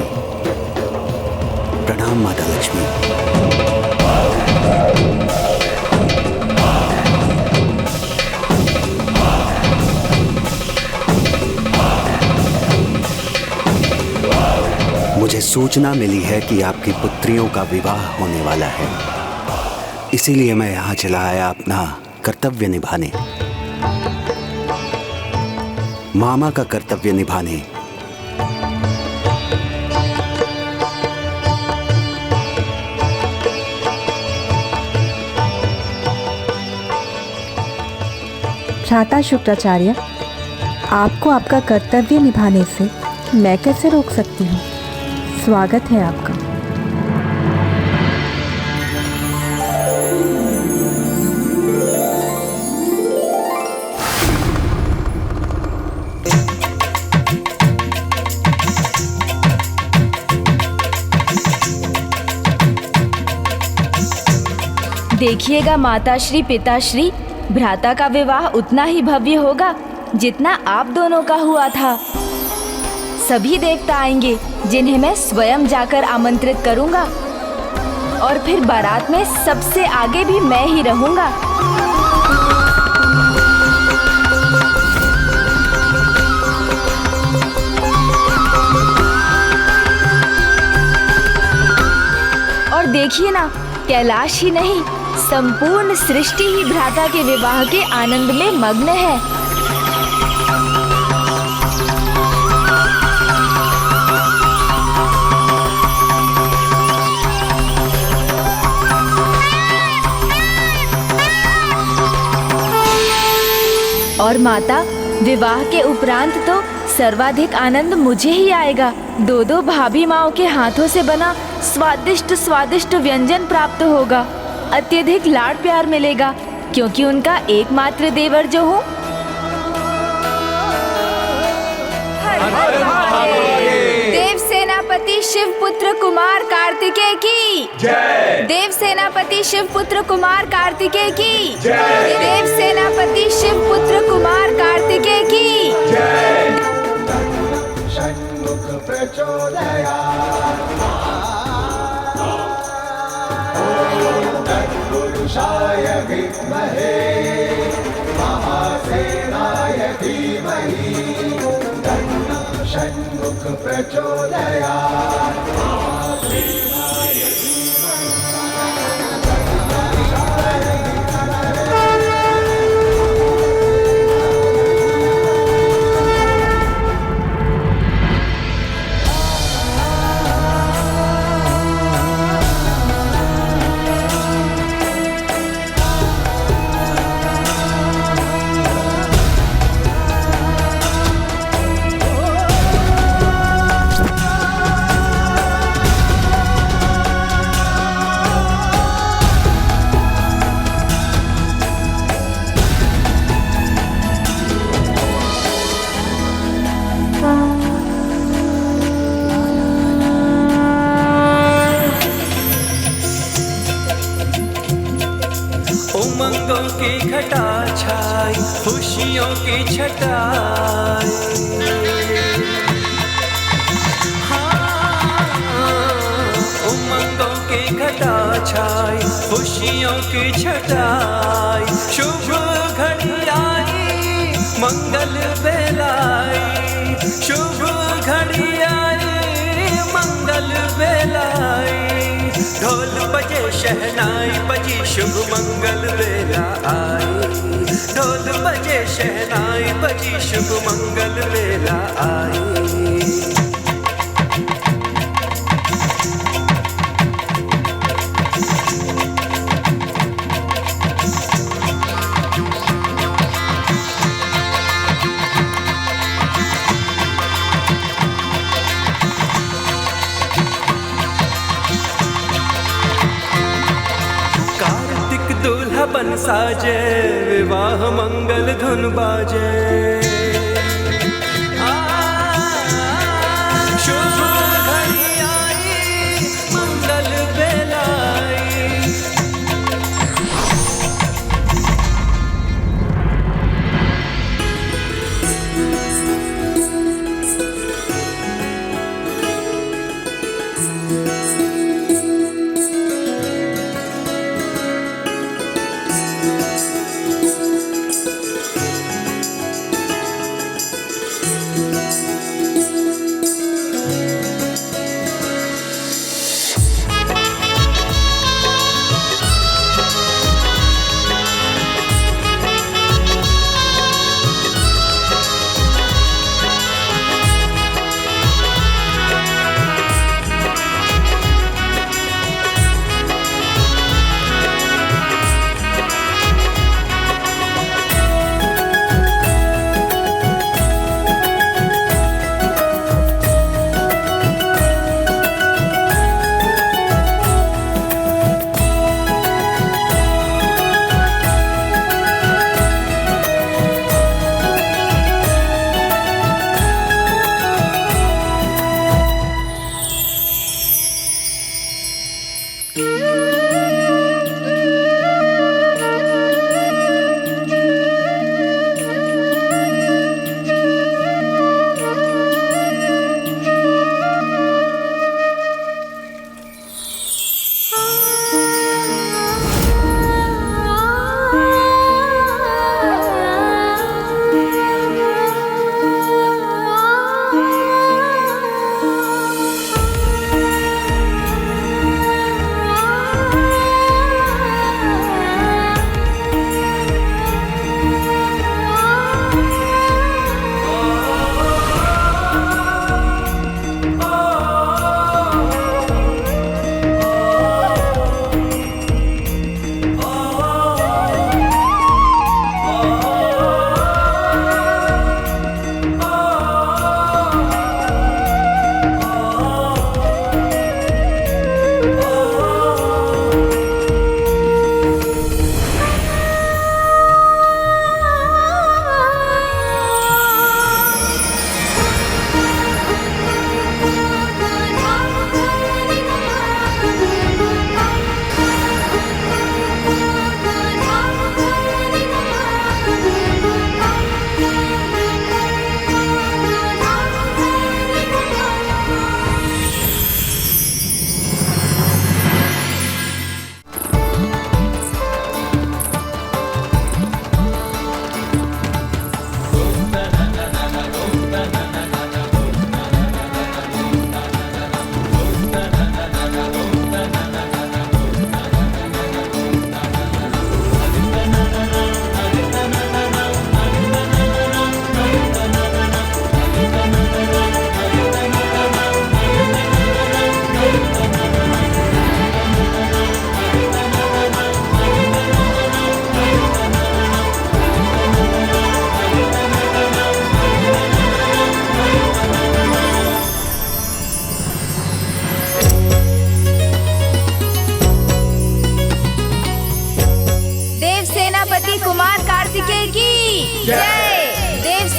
प्रणाम माता लक्ष्मी। मुझे सूचना मिली है कि आपकी पुत्रियों का विवाह होने वाला है, इसीलिए मैं यहाँ चला आया अपना कर्तव्य निभाने, मामा का कर्तव्य निभाने। भ्राता शुक्राचार्य, आपको आपका कर्तव्य निभाने से मैं कैसे रोक सकती हूँ? स्वागत है आपका। देखिएगा माताश्री पिताश्री, भ्राता का विवाह उतना ही भव्य होगा जितना आप दोनों का हुआ था। सभी देवता आएंगे जिन्हें मैं स्वयं जाकर आमंत्रित करूंगा, और फिर बारात में सबसे आगे भी मैं ही रहूंगा। और देखिए ना, कैलाश ही नहीं, संपूर्ण सृष्टि ही भ्राता के विवाह के आनंद में मग्न है। और माता, विवाह के उपरांत तो सर्वाधिक आनंद मुझे ही आएगा। दो भाभी माओं के हाथों से बना स्वादिष्ट स्वादिष्ट व्यंजन प्राप्त होगा। अत्यधिक लाड़ प्यार मिलेगा, क्योंकि उनका एकमात्र देवर जो हूँ। देव सेनापति शिव पुत्र कुमार कार्तिकेय की जय। देव सेनापति शिव पुत्र कुमार कार्तिकेय की जय। देव सेनापति शिव पुत्र कुमार कार्तिकेय की जय। तत्पुरुषाय विद्महे महासेनाय धीमहि तन्नो षण्मुख प्रचोदयात्। उमंगों की घटा छाई, खुशियों की छटाई। उमंगों की घटा छाई, खुशियों की छटाई। शुभ घड़ी आई, मंगल बेलाई। शुभ घड़ी आई, मंगल बेलाई। ढोल बजे शहनाई बजी, शुभ मंगल बेला आई। ढोल बजे शहनाई बजी, शुभ मंगल बेला आई। बन साजे, विवाह मंगल धुन बाजे। शुभ घड़ी आई, मंगल बेलाई।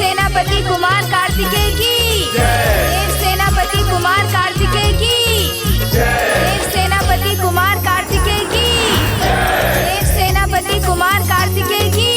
सेनापति कुमार कार्तिकेय की देव सेनापति कुमार कार्तिकेय की देव सेनापति कुमार कार्तिकेय की देव सेनापति कुमार कार्तिकेय की।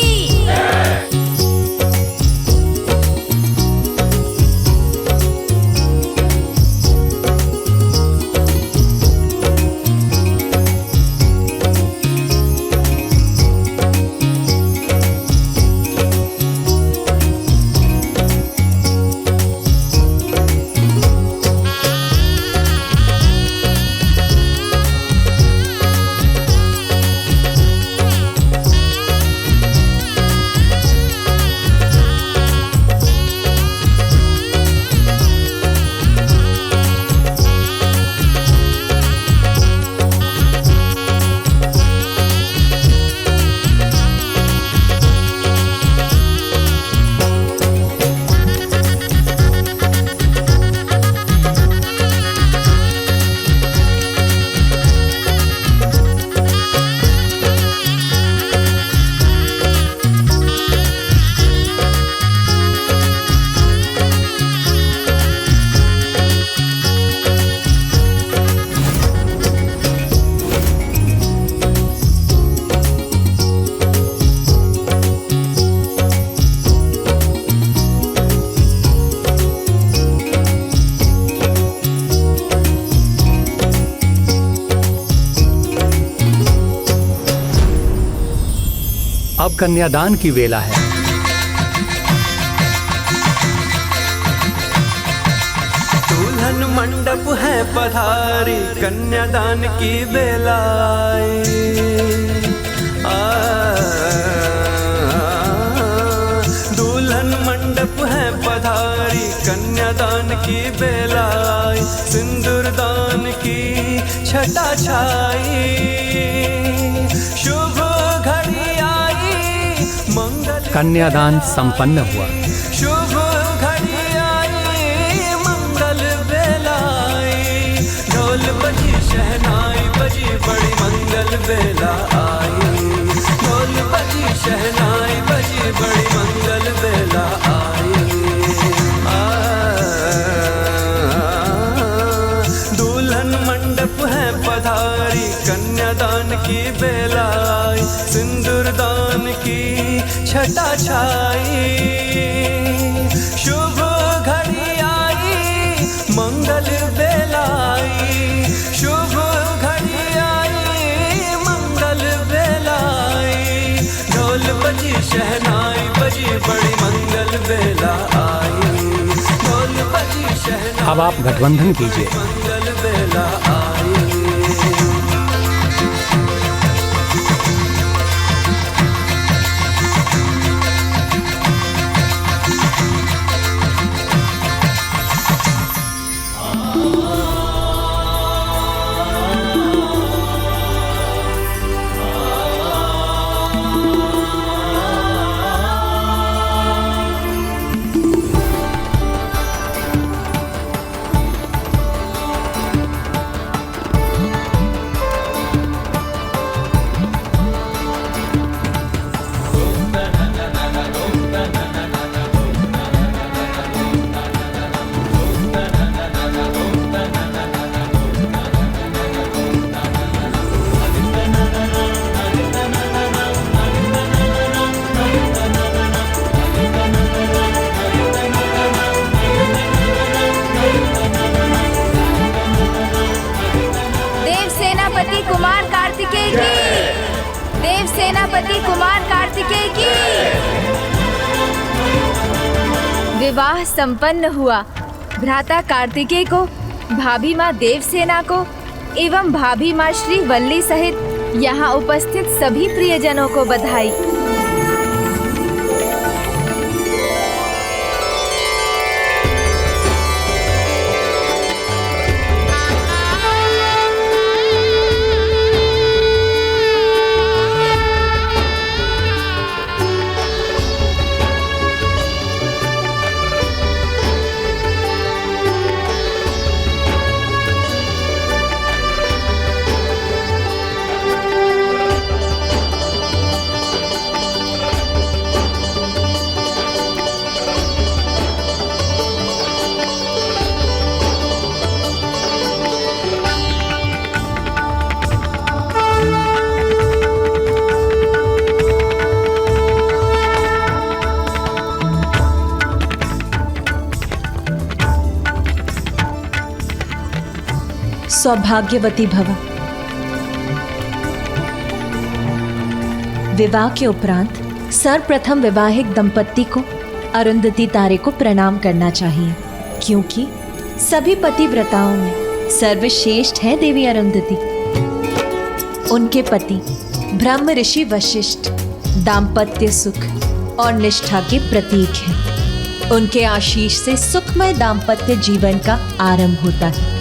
अब कन्यादान की वेला है। दुल्हन मंडप है पधारी, कन्यादान की बेला दुल्हन मंडप है पधारी, कन्यादान की बेला सिंदूर दान की छटा छाई, शुभ घड़ी आई मंगल कन्यादान संपन्न हुआ। शुभ घड़ी आई मंगल बेलाई, ढोल बजी शहनाई बजी बड़ी मंगल बेला आई, ढोल बजी शहनाई बजी बड़ी मंगल बेला आई। दुल्हन मंडप है पधारी, कन्यादान की बेला सिंदूर दान की छटा छाई, शुभ घड़ी आई मंगल बेलाई, शुभ घड़ी आई मंगल बेलाई, ढोल बजी शहनाई बजी बड़ी मंगल बेला आई, ढोल बजी शहनाई अब आप गठबंधन कीजिए। मंगल बेला आई। कुमार कार्तिकेय की, देव सेनापति कुमार कार्तिकेय की। विवाह संपन्न हुआ। भ्राता कार्तिकेय को, भाभी माँ देवसेना को एवं भाभी माँ श्री वल्ली सहित यहाँ उपस्थित सभी प्रियजनों को बधाई। सौभाग्यवती भव। विवाह के उपरांत सर्वप्रथम वैवाहिक दंपत्ति को अरुंधति तारे को प्रणाम करना चाहिए, क्योंकि सभी पतिव्रताओं में सर्वश्रेष्ठ है देवी अरुंधति। उनके पति ब्रह्म ऋषि वशिष्ठ दाम्पत्य सुख और निष्ठा के प्रतीक हैं। उनके आशीष से सुखमय दाम्पत्य जीवन का आरंभ होता है।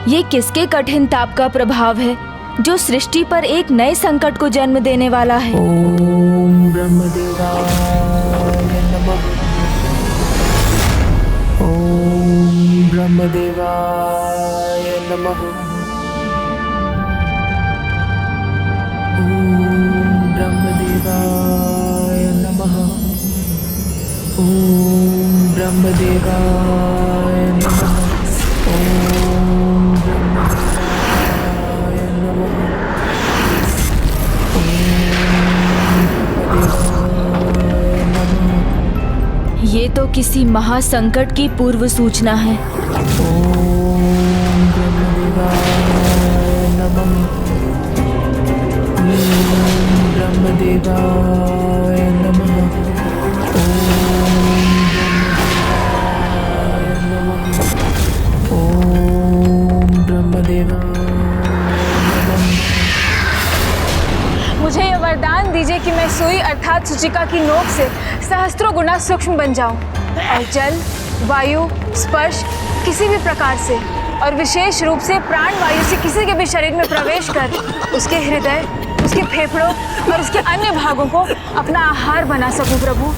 ये किसके कठिन ताप का प्रभाव है जो सृष्टि पर एक नए संकट को जन्म देने वाला है? ओम ब्रह्मदेवाय नमः। ओम ब्रह्मदेवाय नमः। ओम ब्रह्मदेवाय नमः। ओम ब्रह्मदेवाय नमः। ये तो किसी महासंकट की पूर्व सूचना है। ओम ब्रह्मदेवाय नमः। ओम ब्रह्मदेवाय नमः। ओम ब्रह्मदेवाय नमः। मुझे ये वरदान दीजिए कि मैं सुई अर्थात सूचिका की नोक से सहस्त्रों गुना सूक्ष्म बन जाऊं और जल, वायु, स्पर्श किसी भी प्रकार से और विशेष रूप से प्राण वायु से किसी के भी शरीर में प्रवेश कर उसके हृदय, उसके फेफड़ों और उसके अन्य भागों को अपना आहार बना सकूं प्रभु।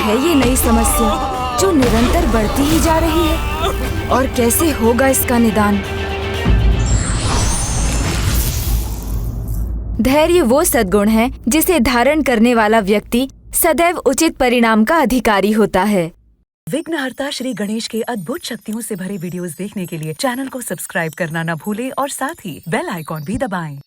है ये नई समस्या जो निरंतर बढ़ती ही जा रही है, और कैसे होगा इसका निदान? धैर्य वो सद्गुण है जिसे धारण करने वाला व्यक्ति सदैव उचित परिणाम का अधिकारी होता है। विघ्नहर्ता श्री गणेश के अद्भुत शक्तियों से भरे वीडियोस देखने के लिए चैनल को सब्सक्राइब करना न भूलें और साथ ही बेल आइकॉन भी दबाएं।